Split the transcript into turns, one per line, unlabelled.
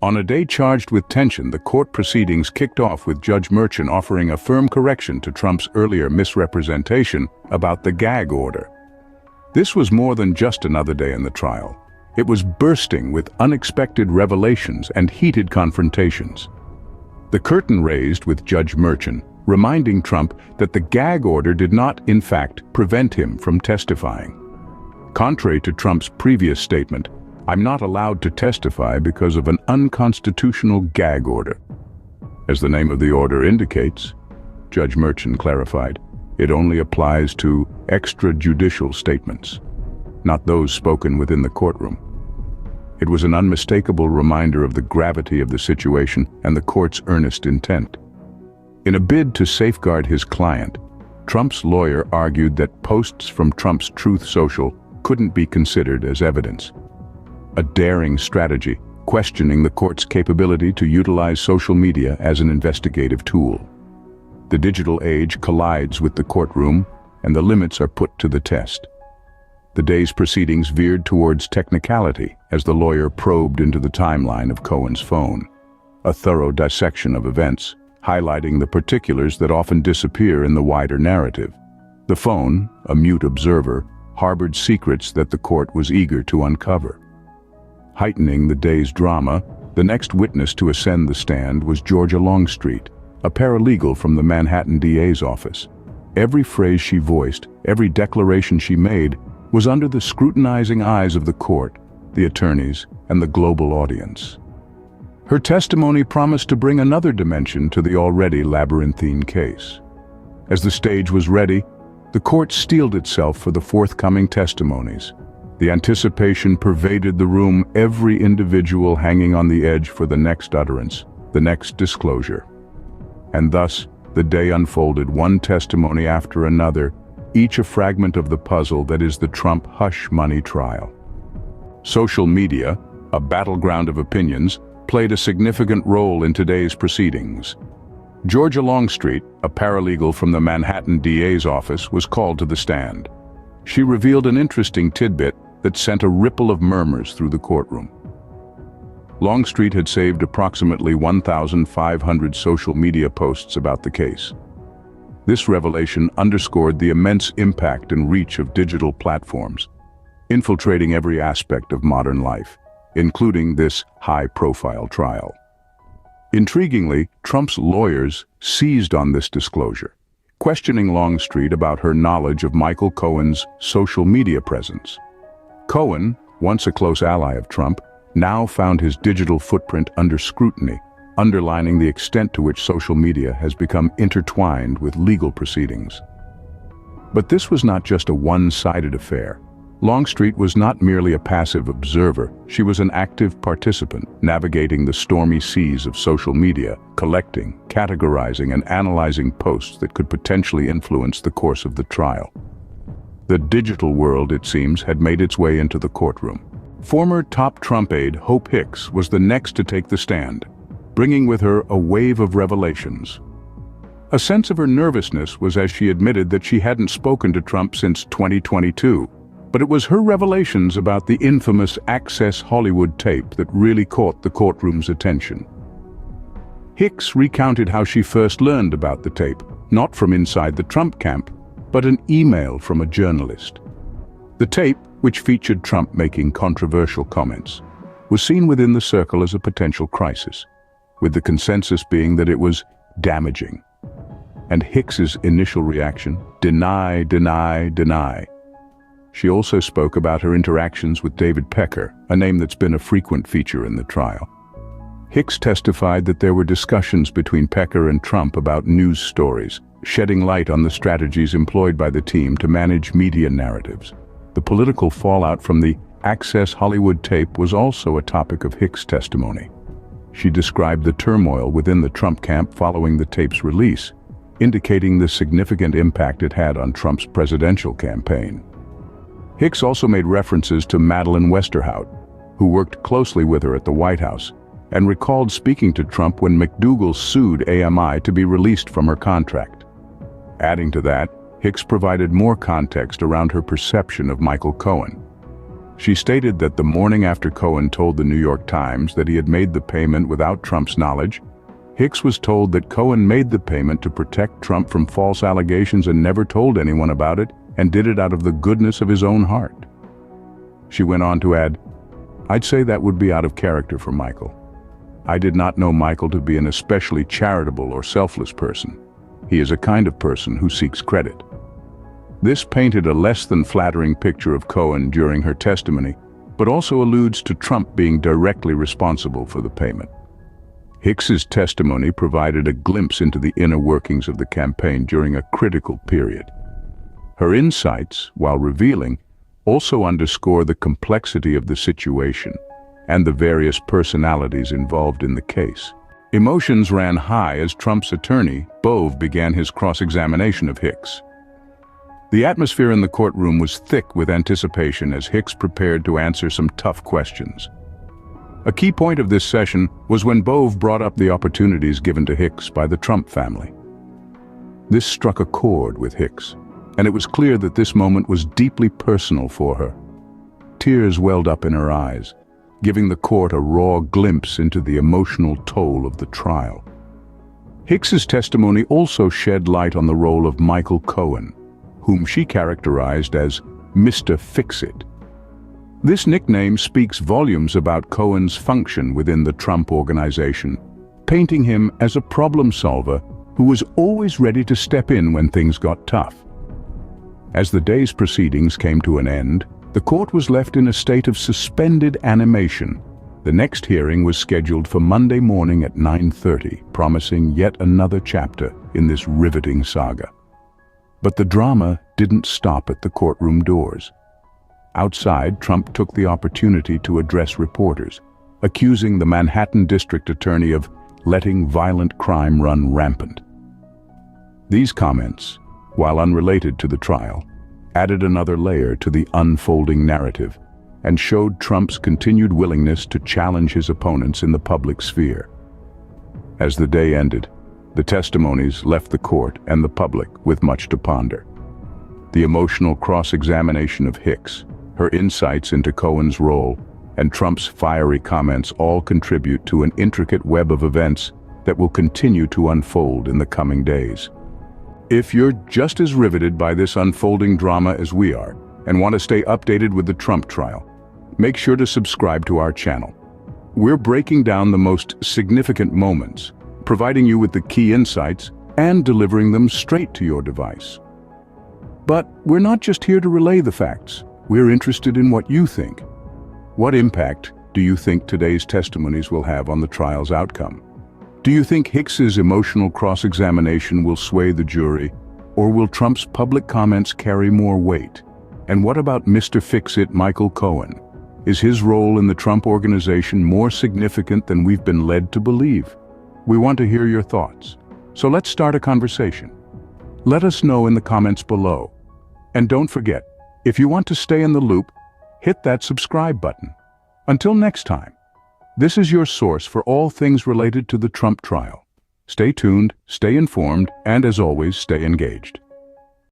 On a day charged with tension, the court proceedings kicked off with Judge Merchan offering a firm correction to Trump's earlier misrepresentation about the gag order. This was more than just another day in the trial. It was bursting with unexpected revelations and heated confrontations. The curtain raised with Judge Merchan, reminding Trump that the gag order did not, in fact, prevent him from testifying. Contrary to Trump's previous statement, "I'm not allowed to testify because of an unconstitutional gag order." As the name of the order indicates, Judge Merchan clarified, it only applies to extrajudicial statements, not those spoken within the courtroom. It was an unmistakable reminder of the gravity of the situation and the court's earnest intent. In a bid to safeguard his client, Trump's lawyer argued that posts from Trump's Truth Social couldn't be considered as evidence. A daring strategy, questioning the court's capability to utilize social media as an investigative tool. The digital age collides with the courtroom, and the limits are put to the test. The day's proceedings veered towards technicality as the lawyer probed into the timeline of Cohen's phone, a thorough dissection of events, highlighting the particulars that often disappear in the wider narrative. The phone, a mute observer, harbored secrets that the court was eager to uncover. Heightening the day's drama, the next witness to ascend the stand was Georgia Longstreet, a paralegal from the Manhattan DA's office. Every phrase she voiced, every declaration she made, was under the scrutinizing eyes of the court, the attorneys, and the global audience. Her testimony promised to bring another dimension to the already labyrinthine case. As the stage was ready, the court steeled itself for the forthcoming testimonies. The anticipation pervaded the room, every individual hanging on the edge for the next utterance, the next disclosure. And thus, the day unfolded, one testimony after another, each a fragment of the puzzle that is the Trump hush money trial. Social media, a battleground of opinions, played a significant role in today's proceedings. Georgia Longstreet, a paralegal from the Manhattan DA's office, was called to the stand. She revealed an interesting tidbit that sent a ripple of murmurs through the courtroom. Longstreet had saved approximately 1,500 social media posts about the case. This revelation underscored the immense impact and reach of digital platforms, infiltrating every aspect of modern life, including this high-profile trial. Intriguingly, Trump's lawyers seized on this disclosure, questioning Longstreet about her knowledge of Michael Cohen's social media presence. Cohen, once a close ally of Trump, now found his digital footprint under scrutiny, underlining the extent to which social media has become intertwined with legal proceedings. But this was not just a one-sided affair. Longstreet was not merely a passive observer, she was an active participant, navigating the stormy seas of social media, collecting, categorizing, and analyzing posts that could potentially influence the course of the trial. The digital world, it seems, had made its way into the courtroom. Former top Trump aide Hope Hicks was the next to take the stand, bringing with her a wave of revelations. A sense of her nervousness was as she admitted that she hadn't spoken to Trump since 2022, but it was her revelations about the infamous Access Hollywood tape that really caught the courtroom's attention. Hicks recounted how she first learned about the tape, not from inside the Trump camp, but an email from a journalist. The tape, which featured Trump making controversial comments, was seen within the circle as a potential crisis, with the consensus being that it was damaging. And Hicks's initial reaction, deny, deny, deny. She also spoke about her interactions with David Pecker, a name that's been a frequent feature in the trial. Hicks testified that there were discussions between Pecker and Trump about news stories, shedding light on the strategies employed by the team to manage media narratives. The political fallout from the Access Hollywood tape was also a topic of Hicks' testimony. She described the turmoil within the Trump camp following the tape's release, indicating the significant impact it had on Trump's presidential campaign. Hicks also made references to Madeleine Westerhout, who worked closely with her at the White House, and recalled speaking to Trump when McDougal sued AMI to be released from her contract. Adding to that, Hicks provided more context around her perception of Michael Cohen. She stated that the morning after Cohen told the New York Times that he had made the payment without Trump's knowledge, Hicks was told that Cohen made the payment to protect Trump from false allegations and never told anyone about it and did it out of the goodness of his own heart. She went on to add, "I'd say that would be out of character for Michael. I did not know Michael to be an especially charitable or selfless person. He is a kind of person who seeks credit." This painted a less than flattering picture of Cohen during her testimony, but also alludes to Trump being directly responsible for the payment. Hicks's testimony provided a glimpse into the inner workings of the campaign during a critical period. Her insights, while revealing, also underscore the complexity of the situation and the various personalities involved in the case. Emotions ran high as Trump's attorney, Bove, began his cross-examination of Hicks. The atmosphere in the courtroom was thick with anticipation as Hicks prepared to answer some tough questions. A key point of this session was when Bove brought up the opportunities given to Hicks by the Trump family. This struck a chord with Hicks, and it was clear that this moment was deeply personal for her. Tears welled up in her eyes, giving the court a raw glimpse into the emotional toll of the trial. Hicks's testimony also shed light on the role of Michael Cohen, whom she characterized as Mr. Fix-It. This nickname speaks volumes about Cohen's function within the Trump organization, painting him as a problem solver who was always ready to step in when things got tough. As the day's proceedings came to an end, the court was left in a state of suspended animation. The next hearing was scheduled for Monday morning at 9:30, promising yet another chapter in this riveting saga. But the drama didn't stop at the courtroom doors. Outside, Trump took the opportunity to address reporters, accusing the Manhattan District Attorney of letting violent crime run rampant. These comments, while unrelated to the trial, added another layer to the unfolding narrative and showed Trump's continued willingness to challenge his opponents in the public sphere. As the day ended, the testimonies left the court and the public with much to ponder. The emotional cross-examination of Hicks, her insights into Cohen's role, and Trump's fiery comments all contribute to an intricate web of events that will continue to unfold in the coming days. If you're just as riveted by this unfolding drama as we are and want to stay updated with the Trump trial, make sure to subscribe to our channel. We're breaking down the most significant moments, providing you with the key insights and delivering them straight to your device. But we're not just here to relay the facts. We're interested in what you think. What impact do you think today's testimonies will have on the trial's outcome? Do you think Hicks's emotional cross-examination will sway the jury, or will Trump's public comments carry more weight? And what about Mr. Fix-It Michael Cohen? Is his role in the Trump organization more significant than we've been led to believe? We want to hear your thoughts. So let's start a conversation. Let us know in the comments below. And don't forget, if you want to stay in the loop, hit that subscribe button. Until next time, this is your source for all things related to the Trump trial. Stay tuned, stay informed, and as always, stay engaged.